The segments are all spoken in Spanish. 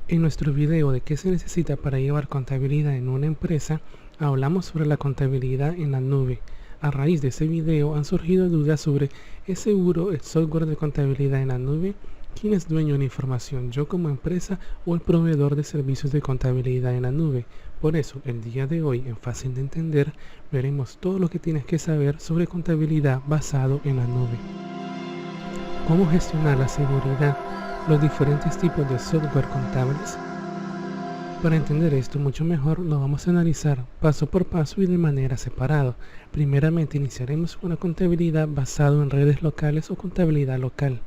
En nuestro video de qué se necesita para llevar contabilidad en una empresa, hablamos sobre la contabilidad en la nube. A raíz de ese video han surgido dudas sobre ¿es seguro el software de contabilidad en la nube? ¿Quién es dueño de la información, yo como empresa o el proveedor de servicios de contabilidad en la nube? Por eso, el día de hoy, en Fácil de Entender, veremos todo lo que tienes que saber sobre contabilidad basado en la nube. ¿Cómo gestionar la seguridad? Los diferentes tipos de software contables. Para entender esto mucho mejor, lo vamos a analizar paso por paso y de manera separada. Primeramente iniciaremos con la contabilidad basada en redes locales o contabilidad local.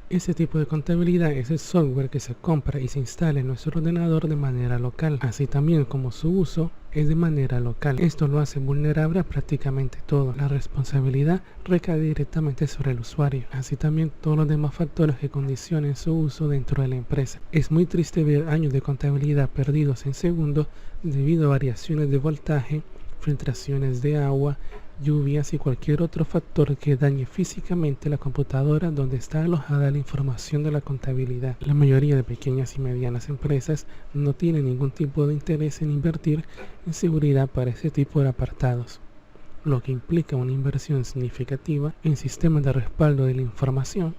Este tipo de contabilidad es el software que se compra y se instala en nuestro ordenador de manera local, así también como su uso es de manera local. Esto lo hace vulnerable a prácticamente todo. La responsabilidad recae directamente sobre el usuario, así también todos los demás factores que condicionen su uso dentro de la empresa. Es muy triste ver años de contabilidad perdidos en segundos debido a variaciones de voltaje, filtraciones de agua, lluvias y cualquier otro factor que dañe físicamente la computadora donde está alojada la información de la contabilidad. La mayoría de pequeñas y medianas empresas no tienen ningún tipo de interés en invertir en seguridad para ese tipo de apartados, lo que implica una inversión significativa en sistemas de respaldo de la información,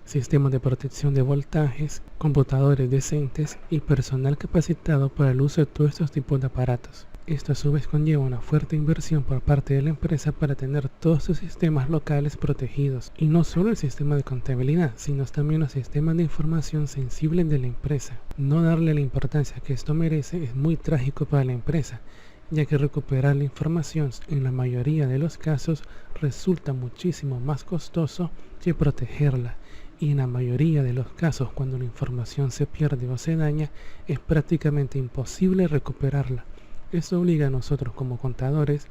sistemas de protección de voltajes, computadores decentes y personal capacitado para el uso de todos estos tipos de aparatos. Esto a su vez conlleva una fuerte inversión por parte de la empresa para tener todos sus sistemas locales protegidos. Y no solo el sistema de contabilidad, sino también los sistemas de información sensibles de la empresa. No darle la importancia que esto merece es muy trágico para la empresa, ya que recuperar la información en la mayoría de los casos resulta muchísimo más costoso que protegerla. Y en la mayoría de los casos, cuando la información se pierde o se daña, es prácticamente imposible recuperarla. Esto obliga a nosotros como contadores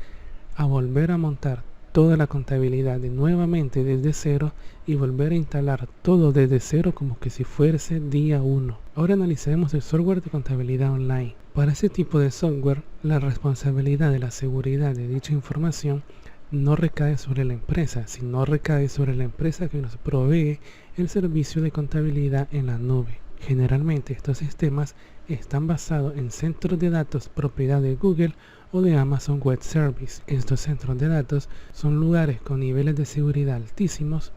a volver a montar toda la contabilidad nuevamente desde cero y volver a instalar todo desde cero como que si fuese día 1. Ahora analizaremos el software de contabilidad online. Para este tipo de software, la responsabilidad de la seguridad de dicha información no recae sobre la empresa, sino recae sobre la empresa que nos provee el servicio de contabilidad en la nube. Generalmente estos sistemas están basados en centros de datos propiedad de Google o de Amazon Web Service. Estos centros de datos son lugares con niveles de seguridad altísimos,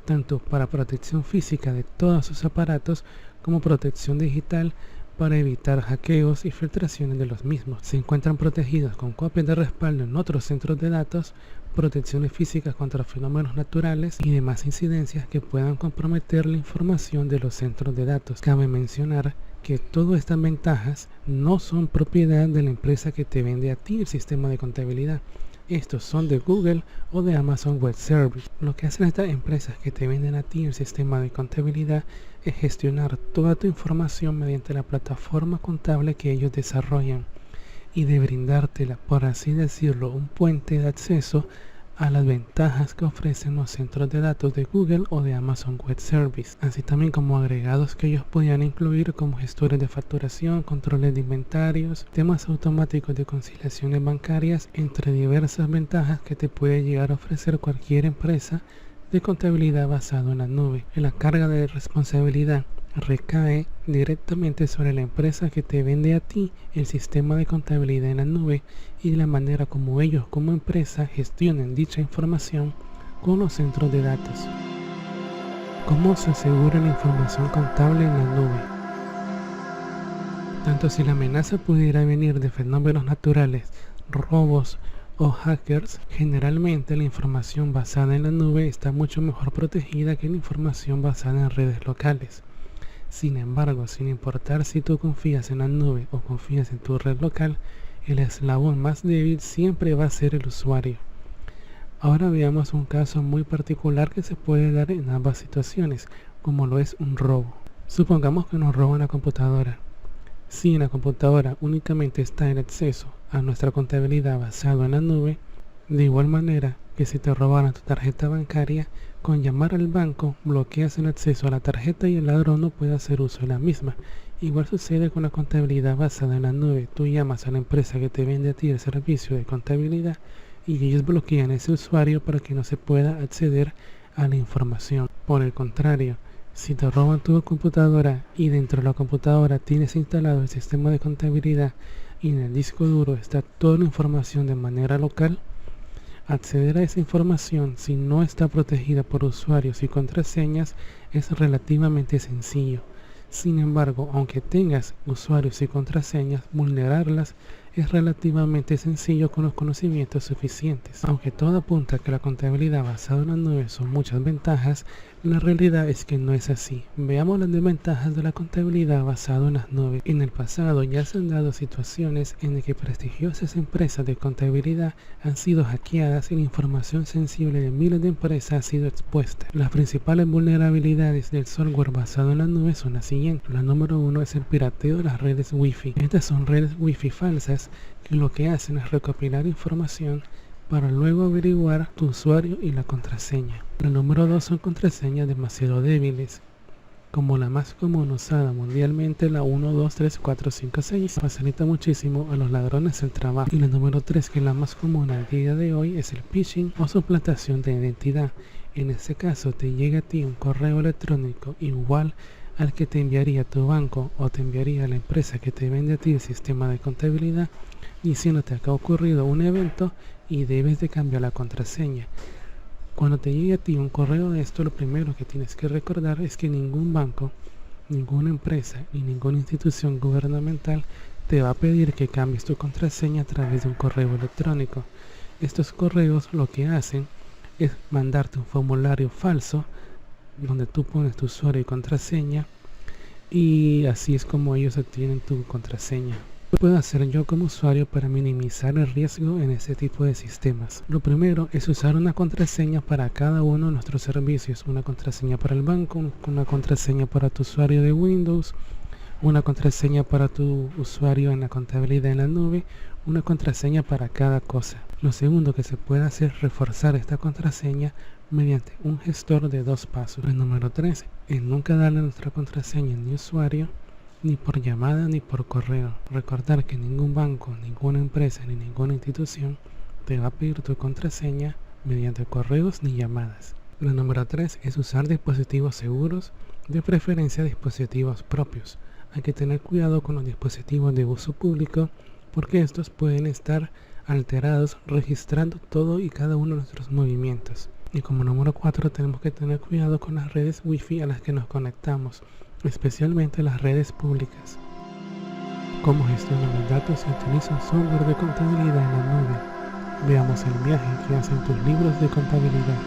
tanto para protección física de todos sus aparatos como protección digital para evitar hackeos y filtraciones de los mismos. Se encuentran protegidos con copias de respaldo en otros centros de datos, protecciones físicas contra fenómenos naturales y demás incidencias que puedan comprometer la información de los centros de datos. Cabe mencionar que todas estas ventajas no son propiedad de la empresa que te vende a ti el sistema de contabilidad. Estos son de Google o de Amazon Web Service. Lo que hacen estas empresas que te venden a ti el sistema de contabilidad es gestionar toda tu información mediante la plataforma contable que ellos desarrollan y de brindártela, por así decirlo, un puente de acceso a las ventajas que ofrecen los centros de datos de Google o de Amazon Web Service, así también como agregados que ellos podían incluir como gestores de facturación, controles de inventarios, temas automáticos de conciliaciones bancarias, entre diversas ventajas que te puede llegar a ofrecer cualquier empresa de contabilidad basado en la nube. La carga de responsabilidad recae directamente sobre la empresa que te vende a ti el sistema de contabilidad en la nube y la manera como ellos como empresa gestionen dicha información con los centros de datos. ¿Cómo se asegura la información contable en la nube? Tanto si la amenaza pudiera venir de fenómenos naturales, robos o hackers, generalmente la información basada en la nube está mucho mejor protegida que la información basada en redes locales. Sin embargo, sin importar si tú confías en la nube o confías en tu red local, el eslabón más débil siempre va a ser el usuario. Ahora veamos un caso muy particular que se puede dar en ambas situaciones, como lo es un robo. Supongamos que nos roban la computadora. Si en la computadora únicamente está el acceso a nuestra contabilidad basado en la nube, de igual manera que si te robaran tu tarjeta bancaria, con llamar al banco bloqueas el acceso a la tarjeta y el ladrón no puede hacer uso de la misma. Igual sucede con la contabilidad basada en la nube. Tú llamas a la empresa que te vende a ti el servicio de contabilidad y ellos bloquean ese usuario para que no se pueda acceder a la información. Por el contrario, Si te roban tu computadora y dentro de la computadora tienes instalado el sistema de contabilidad y en el disco duro está toda la información de manera local, acceder a esa información si no está protegida por usuarios y contraseñas es relativamente sencillo. Sin embargo, aunque tengas usuarios y contraseñas, vulnerarlas es relativamente sencillo con los conocimientos suficientes. Aunque todo apunta a que la contabilidad basada en la nube son muchas ventajas, la realidad es que no es así. Veamos las desventajas de la contabilidad basada en las nubes. En el pasado ya se han dado situaciones en las que prestigiosas empresas de contabilidad han sido hackeadas y la información sensible de miles de empresas ha sido expuesta. Las principales vulnerabilidades del software basado en la nube son las siguientes. La número 1 es el pirateo de las redes Wi-Fi. Estas son redes Wi-Fi falsas que lo que hacen es recopilar información para luego averiguar tu usuario y la contraseña. La número 2 son contraseñas demasiado débiles, como la más común usada mundialmente, la 1, 2, 3, 4, 5, 6. Facilita muchísimo a los ladrones el trabajo. Y la número 3, que es la más común al día de hoy, es el phishing o suplantación de identidad. En este caso te llega a ti un correo electrónico igual al que te enviaría tu banco o te enviaría la empresa que te vende a ti el sistema de contabilidad, diciéndote que ha ocurrido un evento y debes de cambiar la contraseña. Cuando te llegue a ti un correo de esto, lo primero que tienes que recordar es que ningún banco, ninguna empresa ni ninguna institución gubernamental te va a pedir que cambies tu contraseña a través de un correo electrónico. Estos correos lo que hacen es mandarte un formulario falso donde tú pones tu usuario y contraseña, y así es como ellos obtienen tu contraseña. ¿Qué puedo hacer yo como usuario para minimizar el riesgo en este tipo de sistemas? Lo primero es usar una contraseña para cada uno de nuestros servicios. Una contraseña para el banco, una contraseña para tu usuario de Windows, una contraseña para tu usuario en la contabilidad en la nube, una contraseña para cada cosa. Lo segundo que se puede hacer es reforzar esta contraseña mediante un gestor de 2 pasos. El número 3 es nunca darle nuestra contraseña ni usuario, ni por llamada ni por correo. Recordar que ningún banco, ninguna empresa ni ninguna institución te va a pedir tu contraseña mediante correos ni llamadas. La número 3 es usar dispositivos seguros, de preferencia dispositivos propios. Hay que tener cuidado con los dispositivos de uso público porque estos pueden estar alterados registrando todo y cada uno de nuestros movimientos. Y como número 4 tenemos que tener cuidado con las redes Wi-Fi a las que nos conectamos, especialmente las redes públicas. ¿Cómo gestionar los datos y utiliza un software de contabilidad en la nube? Veamos el viaje que hacen tus libros de contabilidad.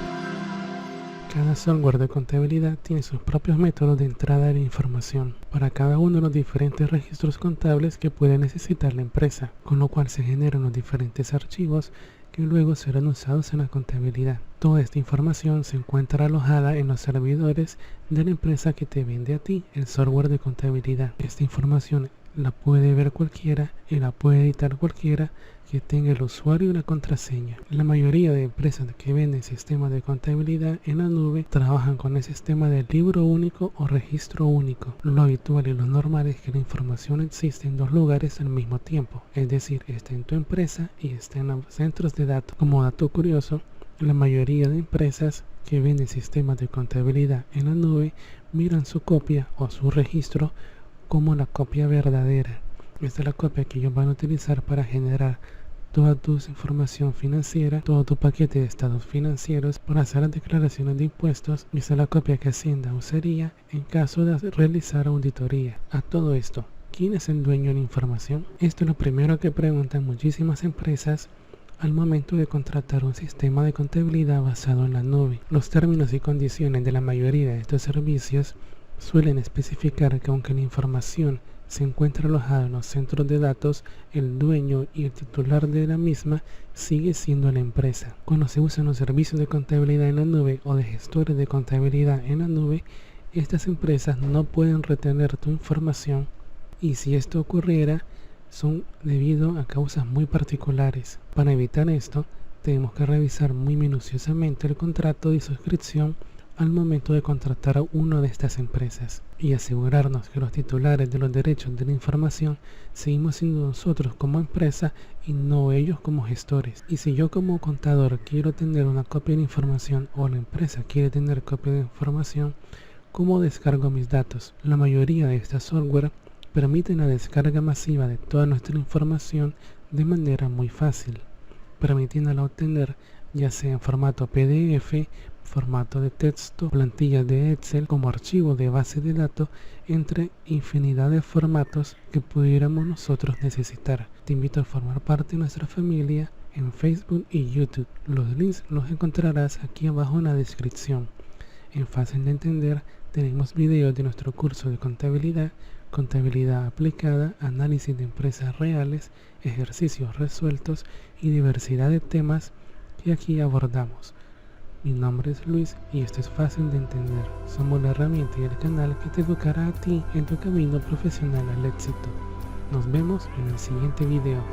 Cada software de contabilidad tiene sus propios métodos de entrada de información para cada uno de los diferentes registros contables que puede necesitar la empresa, con lo cual se generan los diferentes archivos que luego serán usados en la contabilidad. Toda esta información se encuentra alojada en los servidores de la empresa que te vende a ti el software de contabilidad. Esta información la puede ver cualquiera y la puede editar cualquiera que tenga el usuario y la contraseña. La mayoría de empresas que venden sistemas de contabilidad en la nube trabajan con el sistema de libro único o registro único. Lo habitual y lo normal es que la información existe en 2 lugares al mismo tiempo, es decir, está en tu empresa y está en los centros de datos. Como dato curioso, la mayoría de empresas que venden sistemas de contabilidad en la nube miran su copia o su registro como la copia verdadera. Esta es la copia que ellos van a utilizar para generar toda tu información financiera, todo tu paquete de estados financieros para hacer las declaraciones de impuestos. Esta es la copia que Hacienda usaría en caso de realizar auditoría. A todo esto, ¿quién es el dueño de la información? Esto es lo primero que preguntan muchísimas empresas al momento de contratar un sistema de contabilidad basado en la nube. Los términos y condiciones de la mayoría de estos servicios suelen especificar que aunque la información se encuentra alojada en los centros de datos, el dueño y el titular de la misma sigue siendo la empresa. Cuando se usan los servicios de contabilidad en la nube o de gestores de contabilidad en la nube, estas empresas no pueden retener tu información, y si esto ocurriera, son debido a causas muy particulares. Para evitar esto, tenemos que revisar muy minuciosamente el contrato de suscripción al momento de contratar a una de estas empresas y asegurarnos que los titulares de los derechos de la información seguimos siendo nosotros como empresa y no ellos como gestores. Y si yo como contador quiero tener una copia de la información o la empresa quiere tener copia de información, ¿Cómo descargo mis datos? La mayoría de estas software permiten la descarga masiva de toda nuestra información de manera muy fácil, permitiéndola obtener ya sea en formato PDF, formato de texto, plantillas de Excel como archivo de base de datos, entre infinidad de formatos que pudiéramos nosotros necesitar. Te invito a formar parte de nuestra familia en Facebook y YouTube. Los links los encontrarás aquí abajo en la descripción. En Fácil de Entender tenemos videos de nuestro curso de contabilidad, contabilidad aplicada, análisis de empresas reales, ejercicios resueltos y diversidad de temas que aquí abordamos. Mi nombre es Luis y esto es Fácil de Entender. Somos la herramienta y el canal que te educará a ti en tu camino profesional al éxito. Nos vemos en el siguiente video.